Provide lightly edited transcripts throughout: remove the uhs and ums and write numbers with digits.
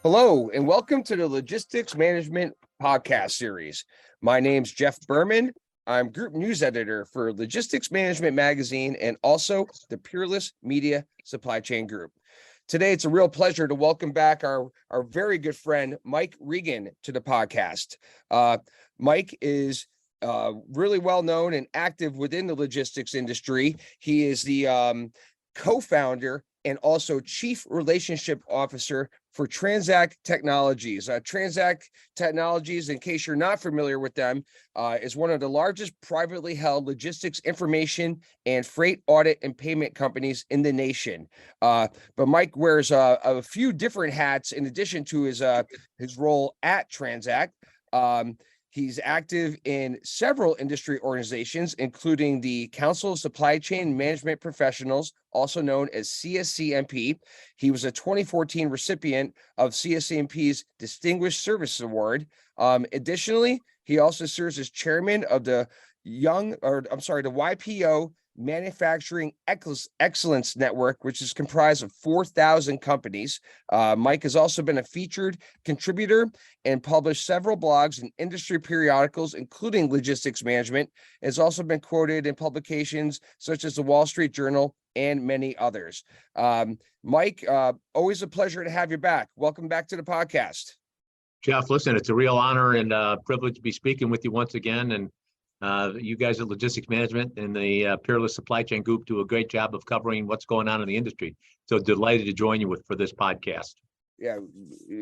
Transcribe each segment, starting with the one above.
Hello, and welcome to the Logistics Management Podcast Series. My name's Jeff Berman. I'm Group News Editor for Logistics Management Magazine and also the Peerless Media Supply Chain Group. Today, it's a real pleasure to welcome back our very good friend, Mike Regan, to the podcast. Mike is really well known and active within the logistics industry. He is the co-founder and also Chief Relationship Officer for TranzAct Technologies. TranzAct Technologies, in case you're not familiar with them, is one of the largest privately held logistics information and freight audit and payment companies in the nation. But Mike wears a few different hats in addition to his role at TranzAct. He's active in several industry organizations, including the Council of Supply Chain Management Professionals, also known as CSCMP. He was a 2014 recipient of CSCMP's Distinguished Service Award. Additionally, he also serves as chairman of the YPO Manufacturing Excellence Network, which is comprised of 4,000 companies. Mike has also been a featured contributor and published several blogs and industry periodicals, including Logistics Management. Has also been quoted in publications such as the Wall Street Journal and many others. Mike, always a pleasure to have you back. Welcome back to the podcast. Jeff, listen, it's a real honor and privilege to be speaking with you once again. And you guys at Logistics Management and the Peerless Supply Chain Group do a great job of covering what's going on in the industry. So delighted to join you for this podcast. Yeah,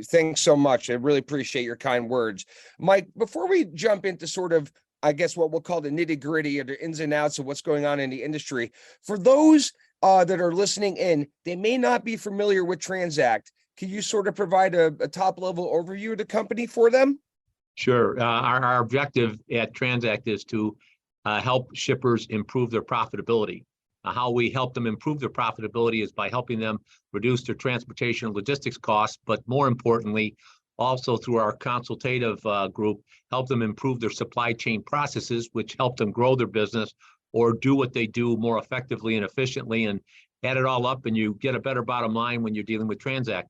thanks so much. I really appreciate your kind words. Mike, before we jump into sort of, I guess, what we'll call the nitty gritty or the ins and outs of what's going on in the industry, for those that are listening in, they may not be familiar with TranzAct. Can you sort of provide a top level overview of the company for them? Sure. Our objective at TranzAct is to help shippers improve their profitability. How we help them improve their profitability is by helping them reduce their transportation and logistics costs, but more importantly, also through our consultative group, help them improve their supply chain processes, which help them grow their business or do what they do more effectively and efficiently, and add it all up and you get a better bottom line when you're dealing with TranzAct.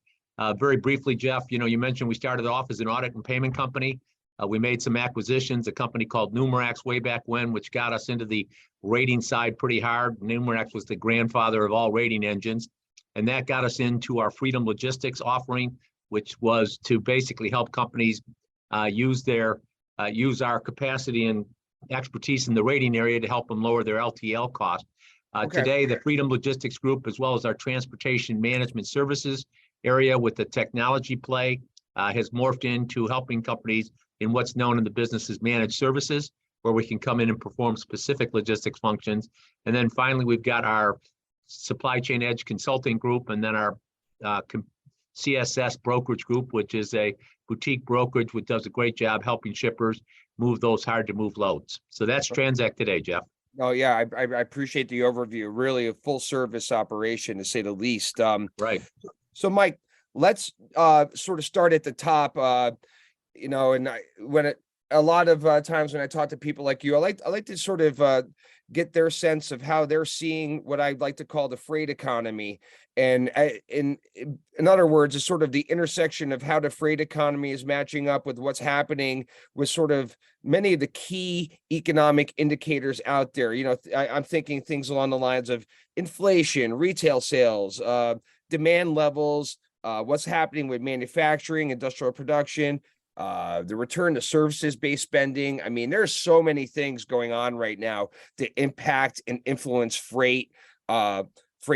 Very briefly, Jeff, you mentioned we started off as an audit and payment company. We made some acquisitions, a company called Numerax way back when, which got us into the rating side pretty hard. Numerax was the grandfather of all rating engines. And that got us into our Freedom Logistics offering, which was to basically help companies use our capacity and expertise in the rating area to help them lower their LTL cost. Today, the Freedom Logistics Group, as well as our Transportation Management Services area with the technology play, has morphed into helping companies in what's known in the business as managed services, where we can come in and perform specific logistics functions. And then finally, we've got our Supply Chain Edge Consulting Group, and then our CSS Brokerage Group, which is a boutique brokerage which does a great job helping shippers move those hard to move loads. So that's TranzAct today, Jeff. Oh, yeah, I appreciate the overview. Really a full service operation, to say the least. Right. So, Mike, let's sort of start at the top. A lot of times when I talk to people like you, I like to sort of get their sense of how they're seeing what I'd like to call the freight economy. And in other words, it's sort of the intersection of how the freight economy is matching up with what's happening with sort of many of the key economic indicators out there. I'm thinking things along the lines of inflation, retail sales, demand levels, what's happening with manufacturing, industrial production, the return to services-based spending. I mean, there's so many things going on right now that impact and influence freight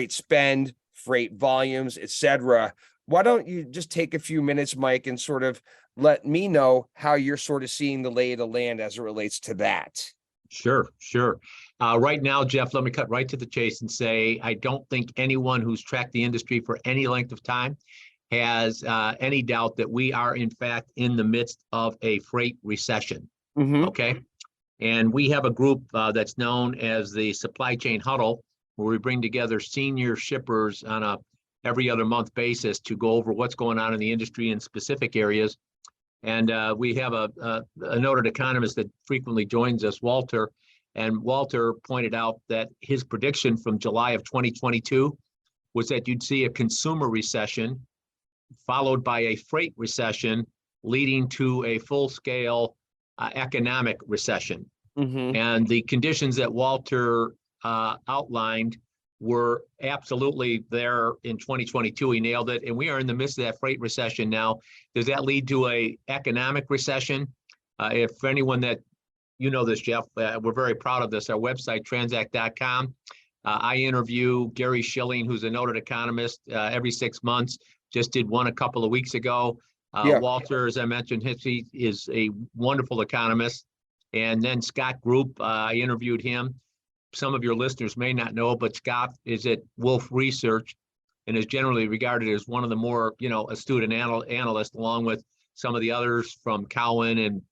spend, freight volumes, etc. Why don't you just take a few minutes, Mike, and sort of let me know how you're sort of seeing the lay of the land as it relates to that? Sure. Right now, Jeff, let me cut right to the chase and say, I don't think anyone who's tracked the industry for any length of time has any doubt that we are, in fact, in the midst of a freight recession. Mm-hmm. Okay. And we have a group that's known as the Supply Chain Huddle, where we bring together senior shippers on a every other month basis to go over what's going on in the industry in specific areas. And we have a noted economist that frequently joins us, Walter. And Walter pointed out that his prediction from July of 2022 was that you'd see a consumer recession followed by a freight recession, leading to a full-scale economic recession. And the conditions that Walter outlined were absolutely there in 2022. He nailed it. And we are in the midst of that freight recession now. Does that lead to a economic recession? If anyone that, you know this, Jeff, we're very proud of this. Our website, TranzAct.com. I interview Gary Schilling, who's a noted economist, every 6 months. Just did one a couple of weeks ago. Walter, as I mentioned, he is a wonderful economist. And then Scott Group, I interviewed him. Some of your listeners may not know, but Scott is at Wolf Research and is generally regarded as one of the more, astute analysts, along with some of the others from Cowen and,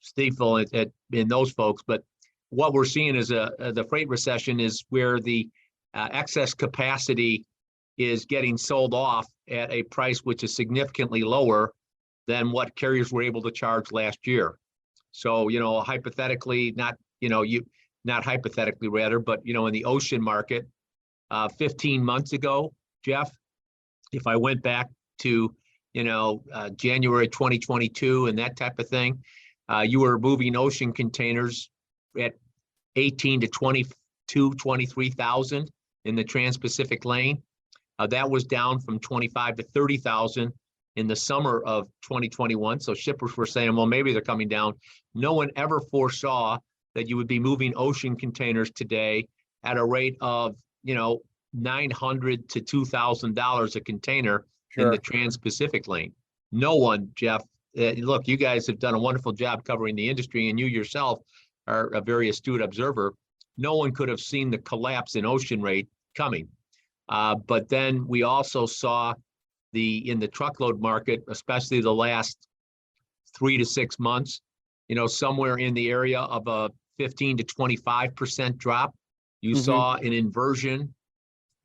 Stiefel and those folks. But what we're seeing is the freight recession is where the excess capacity is getting sold off at a price which is significantly lower than what carriers were able to charge last year. So, hypothetically, not hypothetically rather, but, in the ocean market, 15 months ago, Jeff, if I went back to, January 2022 and that type of thing, you were moving ocean containers at 18 to 22, 23,000 in the Trans-Pacific lane. That was down from 25 to 30,000 in the summer of 2021. So shippers were saying, well, maybe they're coming down. No one ever foresaw that you would be moving ocean containers today at a rate of, $900 to $2,000 a container in the Trans-Pacific lane. No one, Jeff, look, you guys have done a wonderful job covering the industry, and you yourself are a very astute observer. No one could have seen the collapse in ocean rate coming. But then we also saw in the truckload market, especially the last 3 to 6 months, somewhere in the area of a 15 to 25% drop. You saw an inversion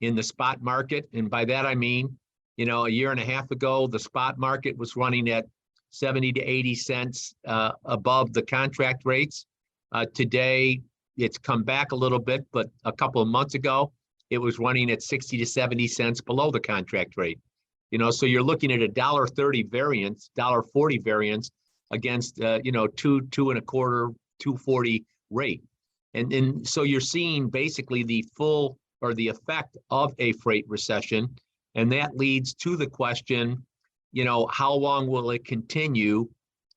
in the spot market. And by that, I mean, a year and a half ago, the spot market was running at 70 to 80 cents above the contract rates. Today, it's come back a little bit, but a couple of months ago, it was running at 60 to 70 cents below the contract rate. So you're looking at a $1.30 variance, $1.40 variance against, 2.25, 2.40 rate. And so you're seeing basically the full or the effect of a freight recession. And that leads to the question, how long will it continue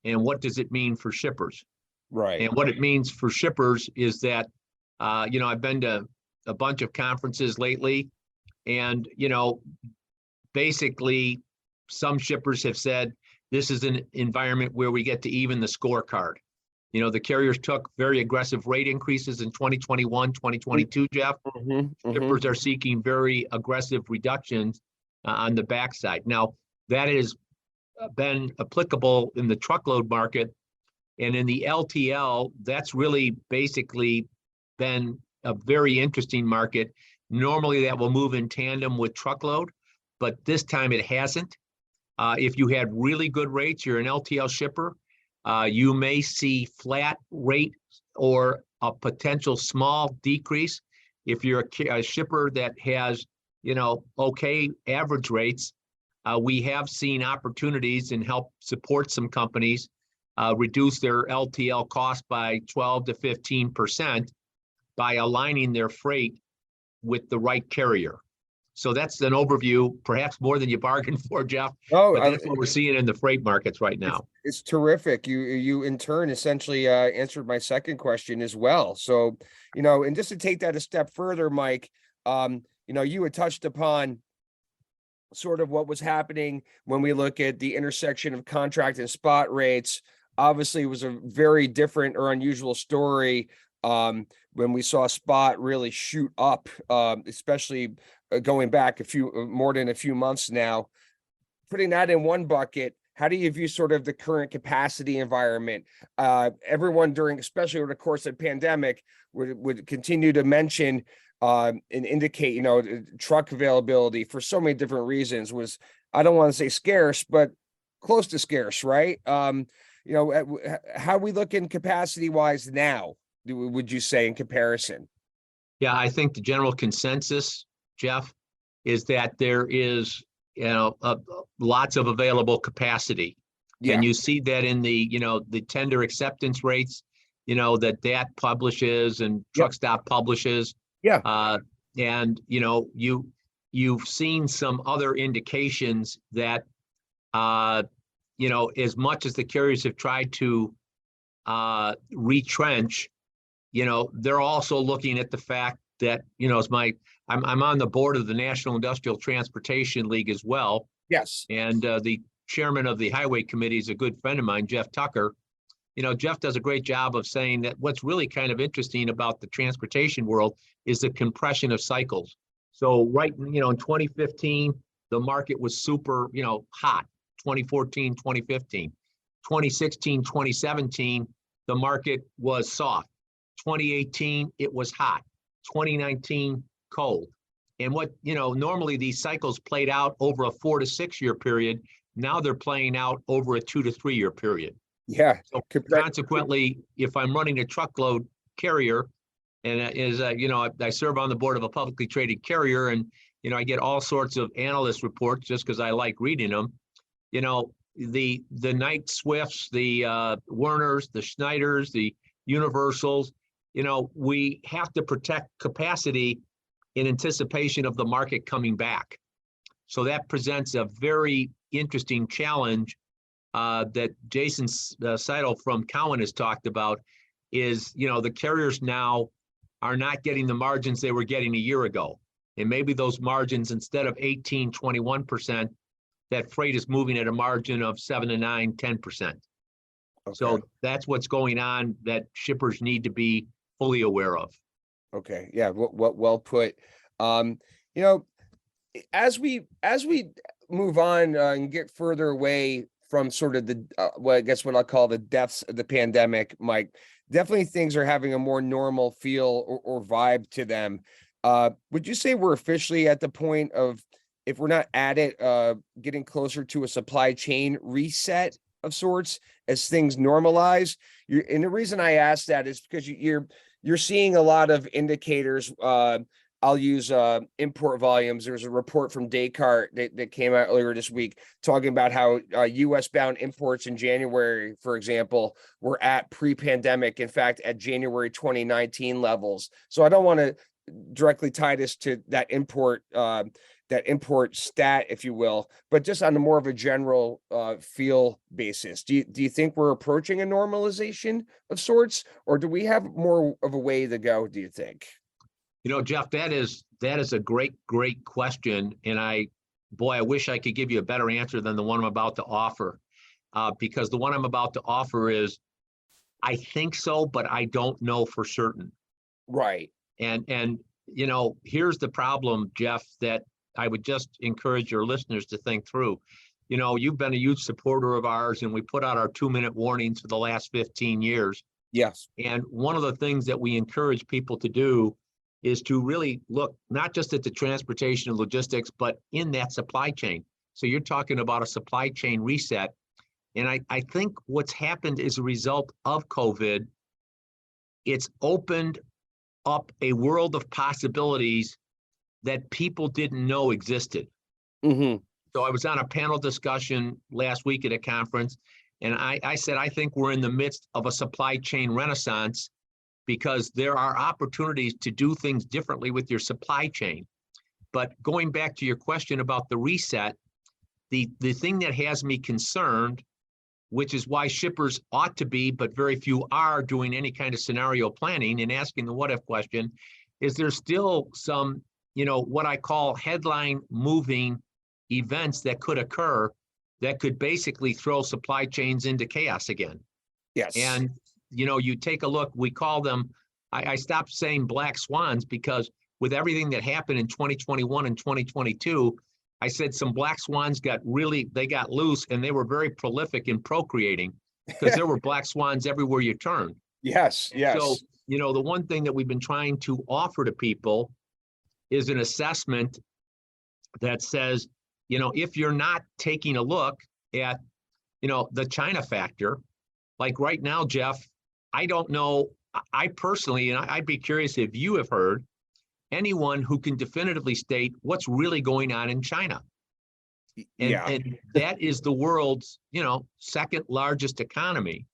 and what does it mean for shippers? Right. And what it means for shippers is that, I've been to a bunch of conferences lately, and, basically some shippers have said this is an environment where we get to even the scorecard. The carriers took very aggressive rate increases in 2021, 2022, Jeff. Shippers are seeking very aggressive reductions on the backside. Now, that has been applicable in the truckload market, and in the LTL, that's really basically been a very interesting market. Normally that will move in tandem with truckload, but this time it hasn't. If you had really good rates, you're an LTL shipper, you may see flat rate or a potential small decrease. If you're a shipper that has, okay average rates, we have seen opportunities and help support some companies reduce their LTL cost by 12 to 15% by aligning their freight with the right carrier. So that's an overview, perhaps more than you bargained for, Jeff. Oh, but that's what we're seeing in the freight markets right now. It's terrific. You in turn essentially answered my second question as well. So, and just to take that a step further, Mike, you had touched upon sort of what was happening when we look at the intersection of contract and spot rates. Obviously, it was a very different or unusual story when we saw spot really shoot up, especially going back more than a few months now. Putting that in one bucket, how do you view sort of the current capacity environment? Everyone especially over the course of the pandemic, would continue to mention and indicate, truck availability for so many different reasons was, I don't want to say scarce, but close to scarce, right? How we look in capacity wise now, would you say, in comparison? Yeah, I think the general consensus, Jeff, is that there is lots of available capacity. Yeah. And you see that in the tender acceptance rates, that publishes and Truck Stop publishes. Yeah. And you've seen some other indications that as much as the carriers have tried to retrench, they're also looking at the fact that, I'm on the board of the National Industrial Transportation League as well. Yes. And the chairman of the Highway Committee is a good friend of mine, Jeff Tucker. Jeff does a great job of saying that what's really kind of interesting about the transportation world is the compression of cycles. So in 2015, the market was super, hot. 2014, 2015, 2016, 2017, the market was soft. 2018, it was hot. 2019, cold. And what, normally these cycles played out over a 4 to 6 year period. Now they're playing out over a 2 to 3 year period. Yeah. So consequently, if I'm running a truckload carrier, and I serve on the board of a publicly traded carrier, and I get all sorts of analyst reports just because I like reading them. The Knight Swifts, the Werners, the Schneiders, the Universals. We have to protect capacity in anticipation of the market coming back. So that presents a very interesting challenge that Jason Seidel from Cowen has talked about. Is the carriers now are not getting the margins they were getting a year ago. And maybe those margins, instead of 18, 21%, that freight is moving at a margin of 7 to 9, 10%. Okay. So that's what's going on that shippers need to be fully aware of. Okay. Yeah. Well put. As we move on and get further away from sort of the, what I'll call the depths of the pandemic, Mike, definitely things are having a more normal feel or vibe to them. Would you say we're officially at the point of, if we're not at it, getting closer to a supply chain reset of sorts as things normalize? And the reason I ask that is because you're seeing a lot of indicators. I'll use import volumes. There's a report from Descartes that came out earlier this week talking about how US bound imports in January, for example, were at pre-pandemic, in fact, at January 2019 levels. So I don't want to directly tie this to that import stat, if you will, but just on a more of a general feel basis. Do you think we're approaching a normalization of sorts, or do we have more of a way to go, do you think? Jeff, that is a great question. And I wish I could give you a better answer than the one I'm about to offer. Because the one I'm about to offer is, I think so, but I don't know for certain. Right. And here's the problem, Jeff, that I would just encourage your listeners to think through. You've been a huge supporter of ours, and we put out our 2-minute warnings for the last 15 years. Yes. And one of the things that we encourage people to do is to really look not just at the transportation and logistics, but in that supply chain. So you're talking about a supply chain reset. And I think what's happened as a result of COVID, it's opened up a world of possibilities that people didn't know existed. Mm-hmm. So I was on a panel discussion last week at a conference, and I said, I think we're in the midst of a supply chain renaissance, because there are opportunities to do things differently with your supply chain. But going back to your question about the reset, the thing that has me concerned, which is why shippers ought to be, but very few are, doing any kind of scenario planning and asking the what if question, is there's still some, what I call headline moving events that could occur that could basically throw supply chains into chaos again. Yes. And you take a look, we call them, I stopped saying black swans, because with everything that happened in 2021 and 2022, I said some black swans got loose, and they were very prolific in procreating, because there were black swans everywhere you turned. Yes. So, the one thing that we've been trying to offer to people is an assessment that says, if you're not taking a look at, the China factor, like right now, Jeff, I don't know, I personally, and I'd be curious if you have heard anyone who can definitively state what's really going on in China. Yeah. And that is the world's, second largest economy.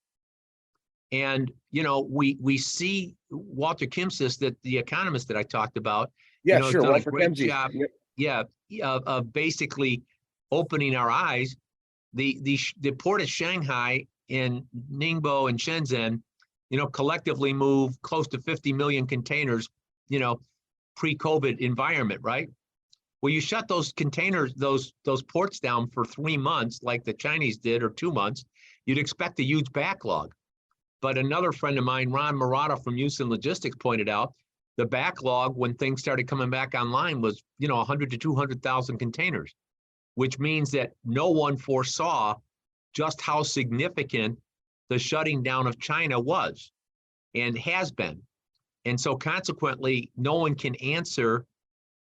And, we see Walter Kimsis, that the economist that I talked about, Yeah, has sure. done a Walter great Kemsey. job. Yep. Yeah. Of basically opening our eyes. The port of Shanghai and Ningbo and Shenzhen, collectively move close to 50 million containers, pre-COVID environment, right? Well, you shut those containers, those ports down for 3 months, like the Chinese did, or 2 months, you'd expect a huge backlog. But another friend of mine, Ron Murata from Houston Logistics, pointed out the backlog when things started coming back online was, 100 to 200,000 containers, which means that no one foresaw just how significant the shutting down of China was and has been. And so consequently, no one can answer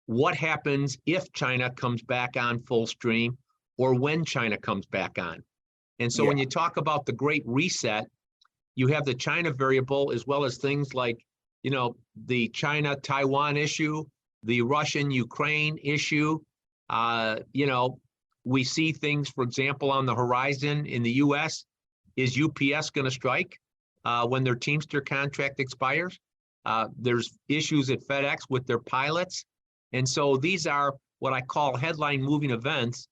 what happens if China comes back on full stream or when China comes back on. And so when you talk about the Great Reset, you have the China variable, as well as things like, the China-Taiwan issue, the Russian-Ukraine issue. We see things, for example, on the horizon in the US. Is UPS going to strike when their Teamster contract expires? There's issues at FedEx with their pilots. And so these are what I call headline moving events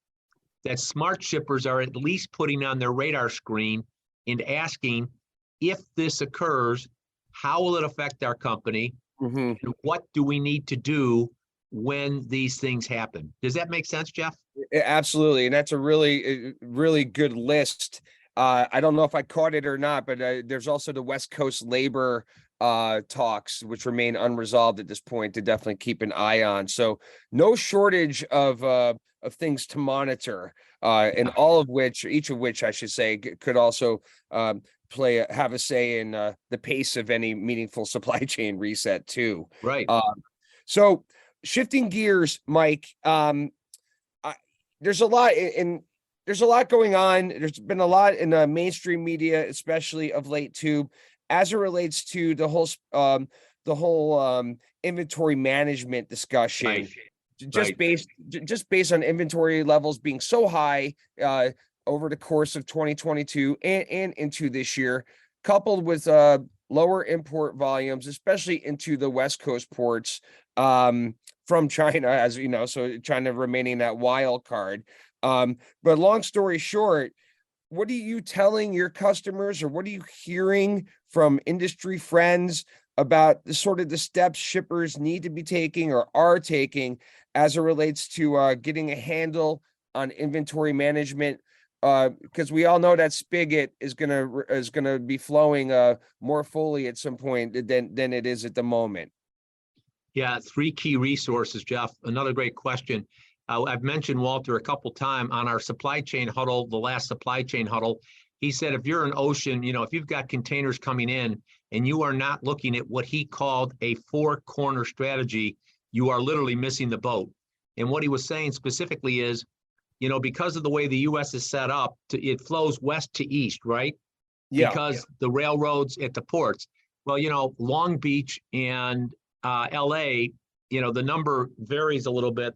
that smart shippers are at least putting on their radar screen and asking, if this occurs, how will it affect our company? Mm-hmm. And what do we need to do when these things happen? Does that make sense, Jeff? Absolutely. And that's a really good list. I don't know if I caught it or not, but there's also the West Coast labor talks, which remain unresolved at this point, to definitely keep an eye on. So no shortage of things to monitor, and each of which I should say could also have a say in the pace of any meaningful supply chain reset too. Right. So shifting gears, Mike, there's a lot going on. There's been a lot in the mainstream media, especially of late too, as it relates to the whole inventory management discussion. Right. Just based on inventory levels being so high over the course of 2022 and into this year, coupled with lower import volumes, especially into the West Coast ports from China, as you know, so China remaining that wild card. But long story short, what are you telling your customers, or what are you hearing from industry friends about the sort of the steps shippers need to be taking or are taking as it relates to getting a handle on inventory management? Because we all know that spigot is gonna be flowing more fully at some point than it is at the moment. Yeah, 3 key resources, Jeff. Another great question. I've mentioned Walter a couple times on our supply chain huddle, the last supply chain huddle. He said, if you're an ocean, if you've got containers coming in and you are not looking at what he called a 4-corner strategy, you are literally missing the boat. And what he was saying specifically is, because of the way the U.S. is set up, it flows west to east, right? Yeah. Because the railroads at the ports. Well, Long Beach and LA, the number varies a little bit,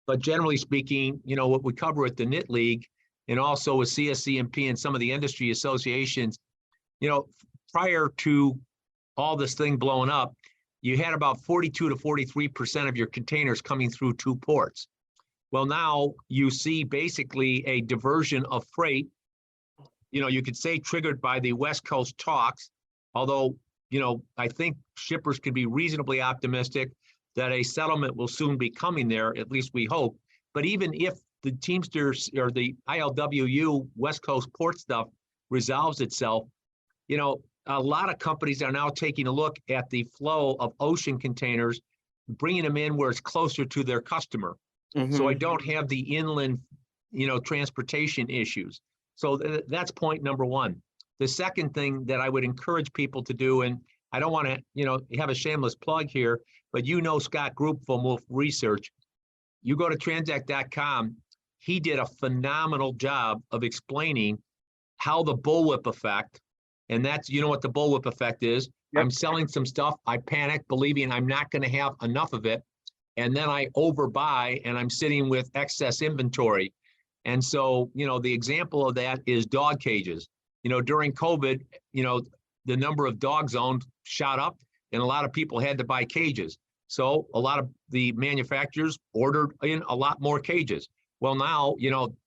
but generally speaking, what we cover at the Knit League and also with CSCMP and some of the industry associations, prior to all this thing blowing up, you had about 42 to 43% of your containers coming through 2 ports. Well, now you see basically a diversion of freight, you could say triggered by the West Coast talks, although, I think shippers could be reasonably optimistic that a settlement will soon be coming there, at least we hope. But even if the Teamsters or the ILWU West Coast port stuff resolves itself, a lot of companies are now taking a look at the flow of ocean containers, bringing them in where it's closer to their customer. Mm-hmm. So I don't have the inland, transportation issues. So that's point number one. The second thing that I would encourage people to do, and I don't want to, have a shameless plug here, but Scott Group from Wolf Research, you go to TranzAct.com, he did a phenomenal job of explaining how the bullwhip effect, and that's, what the bullwhip effect is. Yep. I'm selling some stuff, I panic, believing I'm not going to have enough of it, and then I overbuy and I'm sitting with excess inventory. And so, the example of that is dog cages. During COVID, the number of dogs owned shot up and a lot of people had to buy cages. So a lot of the manufacturers ordered in a lot more cages. Well, now,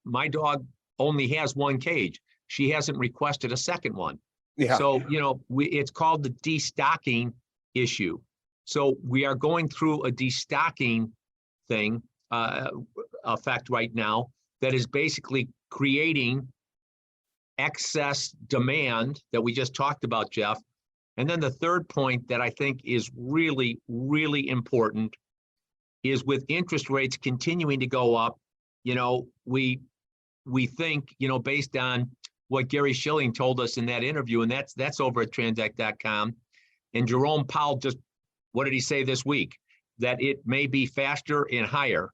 my dog only has one cage. She hasn't requested a second one. Yeah. So, it's called the destocking issue. So we are going through a destocking thing, effect right now that is basically creating excess demand that we just talked about, Jeff. And then the third point that I think is really, really important is with interest rates continuing to go up, we think, based on what Gary Schilling told us in that interview, and that's over at TranzAct.com. And Jerome Powell what did he say this week? That it may be faster and higher.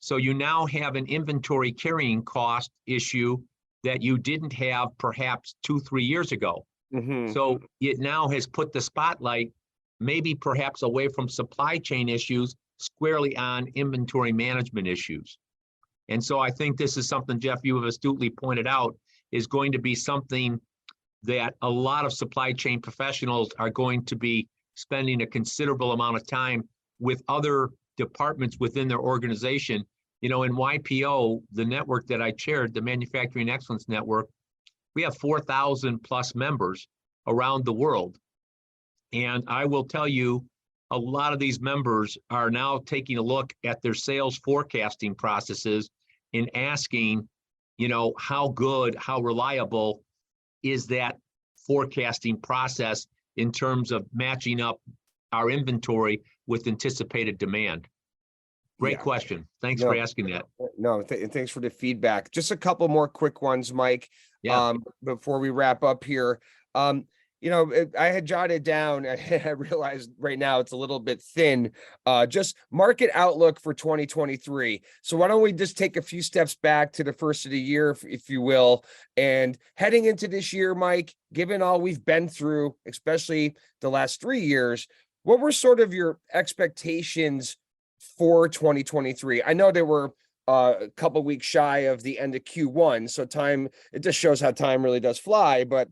So you now have an inventory carrying cost issue that you didn't have perhaps 2-3 years ago. Mm-hmm. So it now has put the spotlight maybe perhaps away from supply chain issues squarely on inventory management issues. And so I think this is something, Jeff, you have astutely pointed out, is going to be something that a lot of supply chain professionals are going to be spending a considerable amount of time with other departments within their organization. In YPO, the network that I chaired, the Manufacturing Excellence Network, we have 4,000 plus members around the world. And I will tell you, a lot of these members are now taking a look at their sales forecasting processes and asking, how good, how reliable is that forecasting process in terms of matching up our inventory with anticipated demand? Great question. Thanks for asking that. No, thanks for the feedback. Just a couple more quick ones, Mike. Yeah. Before we wrap up here. I had jotted down, I realized right now it's a little bit thin, just market outlook for 2023. So why don't we just take a few steps back to the first of the year, if you will, and heading into this year, Mike, given all we've been through, especially the last 3 years, what were sort of your expectations for 2023? I know there were a couple weeks shy of the end of Q1, so it just shows how time really does fly, but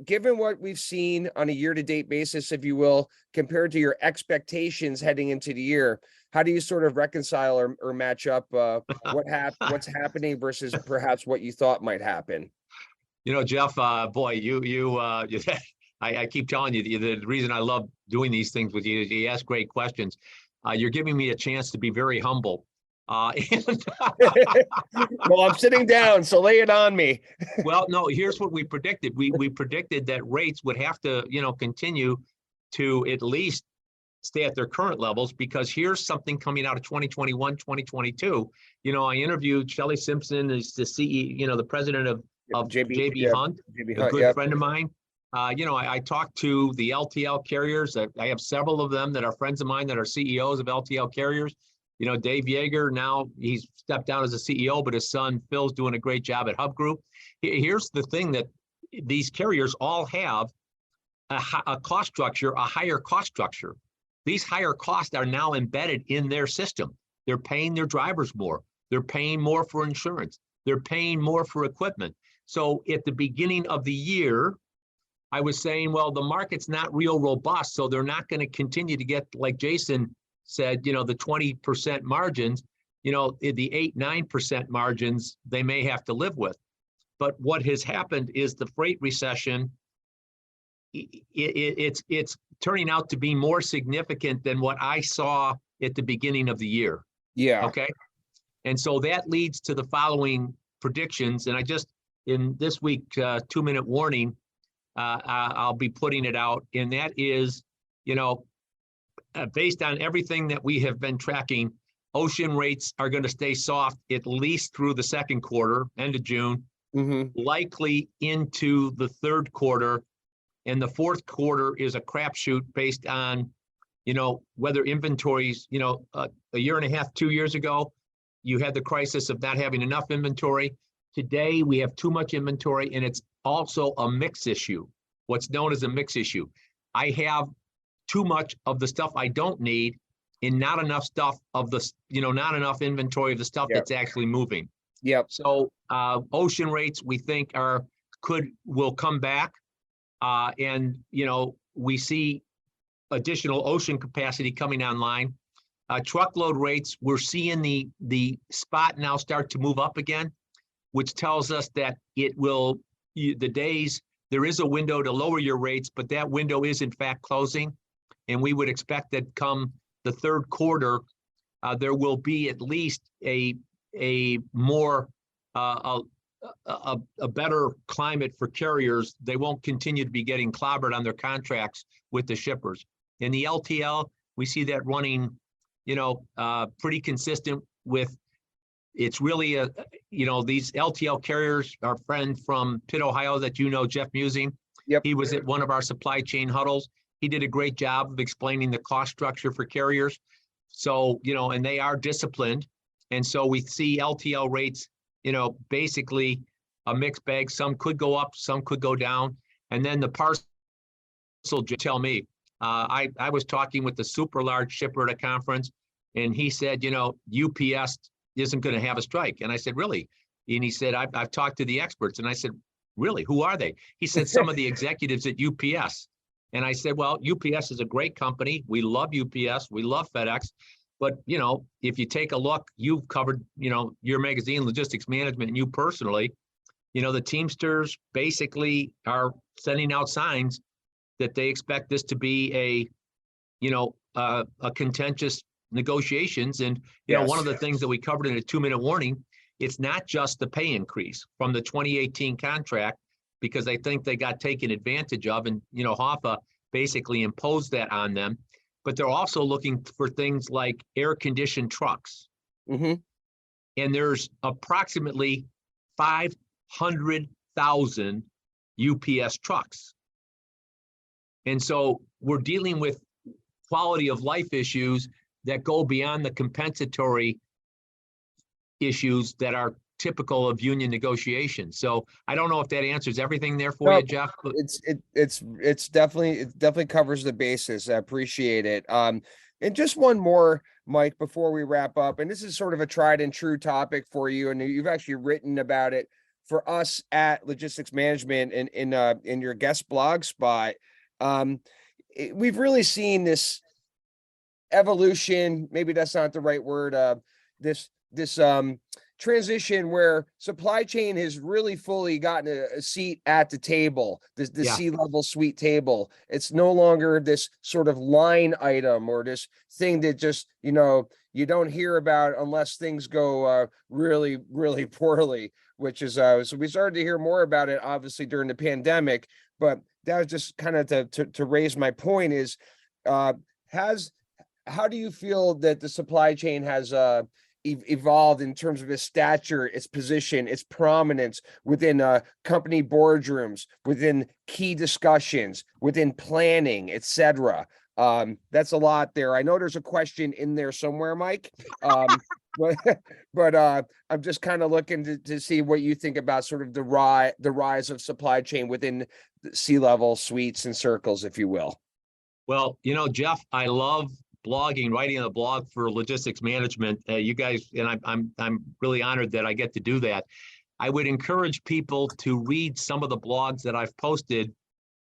given what we've seen on a year-to-date basis, if you will, compared to your expectations heading into the year, how do you sort of reconcile or match up what's happening versus perhaps what you thought might happen? Jeff, boy, I keep telling you, the reason I love doing these things with you is you ask great questions. You're giving me a chance to be very humble. Well, I'm sitting down, so lay it on me. Well, no, here's what we predicted. We predicted that rates would have to, continue to at least stay at their current levels, because here's something coming out of 2021, 2022. I interviewed Shelley Simpson, is the CEO, the president of JB Hunt, a good friend of mine. I talked to the LTL carriers. I have several of them that are friends of mine that are CEOs of LTL carriers. Dave Yeager, now he's stepped down as a CEO, but his son Phil's doing a great job at Hub Group. Here's the thing, that these carriers all have a cost structure, a higher cost structure. These higher costs are now embedded in their system. They're paying their drivers more. They're paying more for insurance. They're paying more for equipment. So at the beginning of the year, I was saying, well, the market's not real robust, so they're not going to continue to get, like Jason said, the 20% margins, the 8-9% margins they may have to live with. But what has happened is the freight recession, it's turning out to be more significant than what I saw at the beginning of the year. Yeah. Okay. And so that leads to the following predictions. And I just, in this week, 2-minute warning, I'll be putting it out. And that is, based on everything that we have been tracking, ocean rates are going to stay soft at least through the second quarter, end of June, likely into the third quarter. And the fourth quarter is a crapshoot based on, whether inventories, a year and a half, 2 years ago, you had the crisis of not having enough inventory. Today, we have too much inventory, and it's also a mix issue, what's known as a mix issue. I have too much of the stuff I don't need and not enough stuff of the, not enough inventory of the stuff that's actually moving. Yep. So ocean rates, we think will come back. And, we see additional ocean capacity coming online. Truckload rates, we're seeing the spot now start to move up again, which tells us that there is a window to lower your rates, but that window is in fact closing. And we would expect that come the third quarter, there will be at least a more, a better climate for carriers. They won't continue to be getting clobbered on their contracts with the shippers. In the LTL, we see that running, pretty consistent with, it's really these LTL carriers, our friend from Pitt, Ohio, that Jeff Musing. Yep. He was at one of our supply chain huddles. He did a great job of explaining the cost structure for carriers. So, and they are disciplined. And so we see LTL rates, basically a mixed bag. Some could go up, some could go down. And then the parcel, tell me, I was talking with the super large shipper at a conference, and he said, UPS isn't going to have a strike. And I said, really? And he said, I've talked to the experts. And I said, really? Who are they? He said, some of the executives at UPS. And I said, well, UPS is a great company. We love UPS. We love FedEx. But, if you take a look, you've covered, your magazine, Logistics Management, and you personally, the Teamsters basically are sending out signs that they expect this to be a contentious negotiations. And, one of the things that we covered in a 2-minute warning, it's not just the pay increase from the 2018 contract, because they think they got taken advantage of. And, Hoffa basically imposed that on them. But they're also looking for things like air-conditioned trucks. Mm-hmm. And there's approximately 500,000 UPS trucks. And so we're dealing with quality of life issues that go beyond the compensatory issues that are typical of union negotiations. So I don't know if that answers everything there for you, Jeff. But it definitely covers the basis. I appreciate it. And just one more, Mike, before we wrap up, and this is sort of a tried and true topic for you, and you've actually written about it for us at Logistics Management in your guest blog spot. We've really seen this evolution, maybe that's not the right word, this transition where supply chain has really fully gotten a seat at the table, the C-level suite table. It's no longer this sort of line item or this thing that just, you don't hear about unless things go really, really poorly, which is, so we started to hear more about it, obviously, during the pandemic. But that was just kind of to raise my point is, how do you feel that the supply chain has evolved in terms of its stature, its position, its prominence within company boardrooms, within key discussions, within planning, etc.? That's a lot there. I know there's a question in there somewhere, Mike. But I'm just kind of looking to see what you think about sort of the rise of supply chain within C-level suites and circles, if you will. Well, Jeff, I love blogging, writing a blog for Logistics Management. You guys, and I'm really honored that I get to do that. I would encourage people to read some of the blogs that I've posted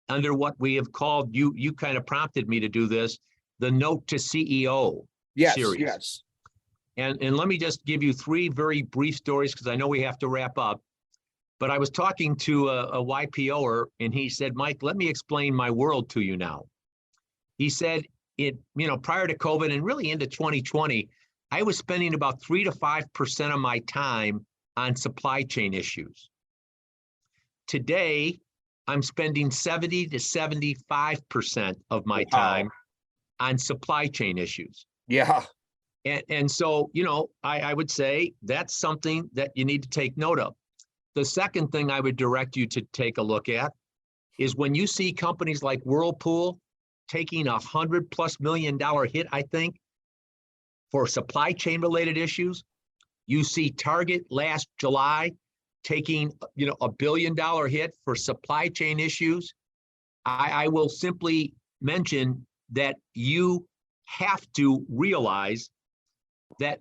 under what we have called, you kind of prompted me to do this, the Note to CEO series. Yes. And let me just give you 3 very brief stories, because I know we have to wrap up. But I was talking to a YPOer, and he said, Mike, let me explain my world to you now. He said, prior to COVID and really into 2020, I was spending about 3 to 5% of my time on supply chain issues. Today, I'm spending 70 to 75% of my time on supply chain issues. Yeah. And so, I would say that's something that you need to take note of. The second thing I would direct you to take a look at is when you see companies like Whirlpool taking $100+ million hit, I think, for supply chain related issues. You see Target last July taking, $1 billion hit for supply chain issues. I will simply mention that you have to realize that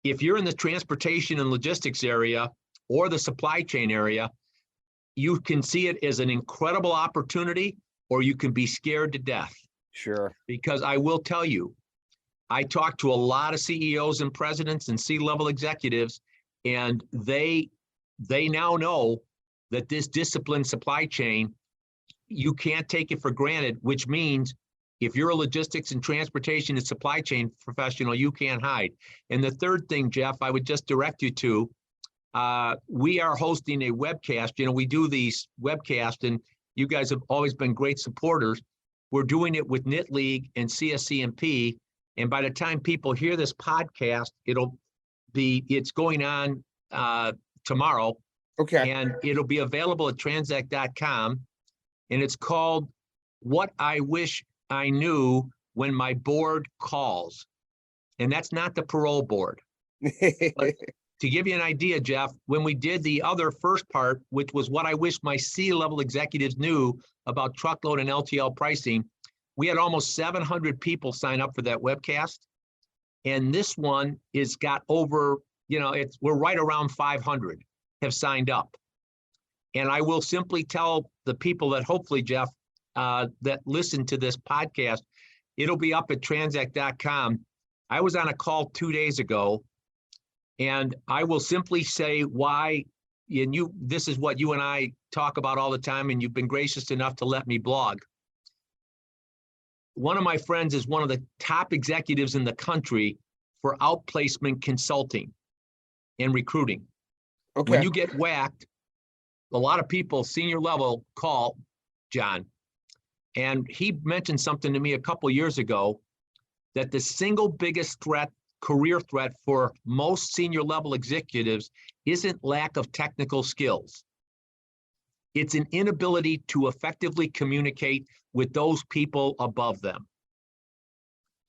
if you're in the transportation and logistics area or the supply chain area, you can see it as an incredible opportunity, or you can be scared to death. Sure. Because I will tell you, I talk to a lot of CEOs and presidents and C-level executives, and they now know that this disciplined supply chain, you can't take it for granted, which means if you're a logistics and transportation and supply chain professional, you can't hide. And the third thing, Jeff, I would just direct you to, we are hosting a webcast. You know, we do these webcasts, and you guys have always been great supporters. We're doing it with Knit League and CSCMP. And by the time people hear this podcast, it's going on tomorrow. Okay. And it'll be available at TranzAct.com. And it's called What I Wish I Knew When My Board Calls. And that's not the parole board. But to give you an idea, Jeff, when we did the other first part, which was what I wish my C-level executives knew about truckload and LTL pricing, we had almost 700 people sign up for that webcast. And this one is got over, we're right around 500 have signed up. And I will simply tell the people that hopefully, Jeff, that listen to this podcast, it'll be up at TranzAct.com. I was on a call 2 days ago, and I will simply say why, and this is what you and I talk about all the time, and you've been gracious enough to let me blog. One of my friends is one of the top executives in the country for outplacement consulting and recruiting. Okay. When you get whacked, a lot of people, senior level, call John. And he mentioned something to me a couple of years ago, that the single biggest career threat for most senior level executives isn't lack of technical skills. It's an inability to effectively communicate with those people above them.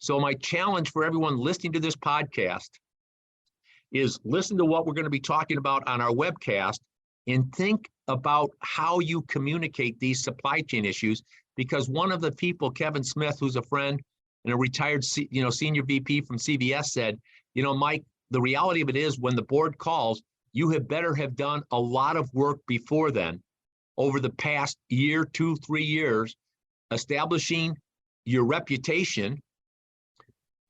So my challenge for everyone listening to this podcast is listen to what we're going to be talking about on our webcast and think about how you communicate these supply chain issues, because one of the people, Kevin Smith, who's a friend and a retired senior VP from CVS, said, Mike, the reality of it is when the board calls, you had better have done a lot of work before then, over the past year, 2, 3 years, establishing your reputation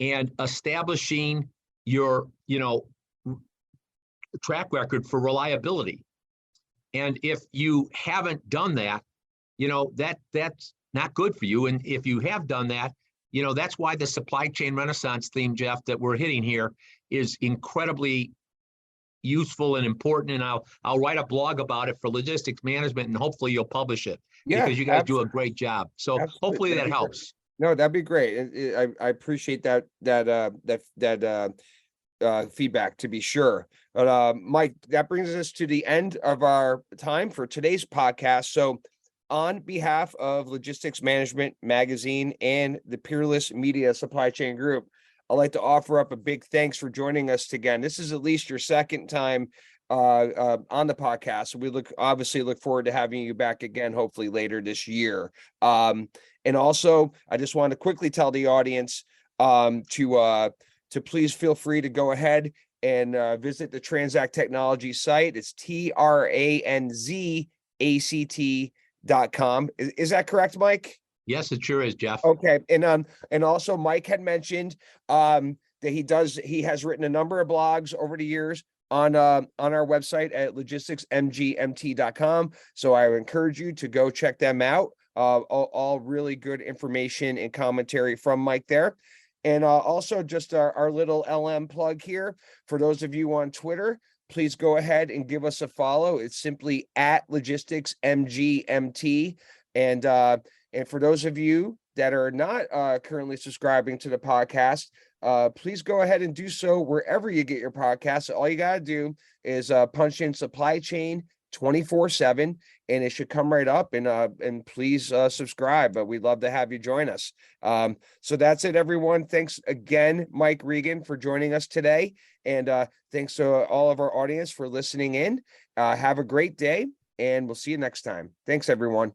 and establishing your, track record for reliability. And if you haven't done that, that's not good for you. And if you have done that, that's why the supply chain renaissance theme, Jeff, that we're hitting here is incredibly useful and important. And I'll write a blog about it for logistics management, and hopefully you'll publish it, because you guys do a great job. So hopefully that helps. No, that'd be great. I appreciate that feedback, to be sure. But Mike, that brings us to the end of our time for today's podcast. So on behalf of Logistics Management Magazine and the Peerless Media Supply Chain Group, I'd like to offer up a big thanks for joining us again. This is at least your second time on the podcast. So we obviously look forward to having you back again, hopefully later this year. And also, I just want to quickly tell the audience to please feel free to go ahead and visit the TranzAct Technology site. It's TranzAct.com. Is that correct, Mike? Yes, it sure is, Jeff. Okay. And also Mike had mentioned that he has written a number of blogs over the years on our website at logisticsmgmt.com. So I would encourage you to go check them out. All really good information and commentary from Mike there. And also just our little LM plug here. For those of you on Twitter, please go ahead and give us a follow. It's simply at logisticsmgmt. And for those of you that are not currently subscribing to the podcast, please go ahead and do so wherever you get your podcasts. All you got to do is punch in supply chain 24/7, and it should come right up. And please subscribe. But we'd love to have you join us. So that's it, everyone. Thanks again, Mike Regan, for joining us today. And thanks to all of our audience for listening in. Have a great day, and we'll see you next time. Thanks, everyone.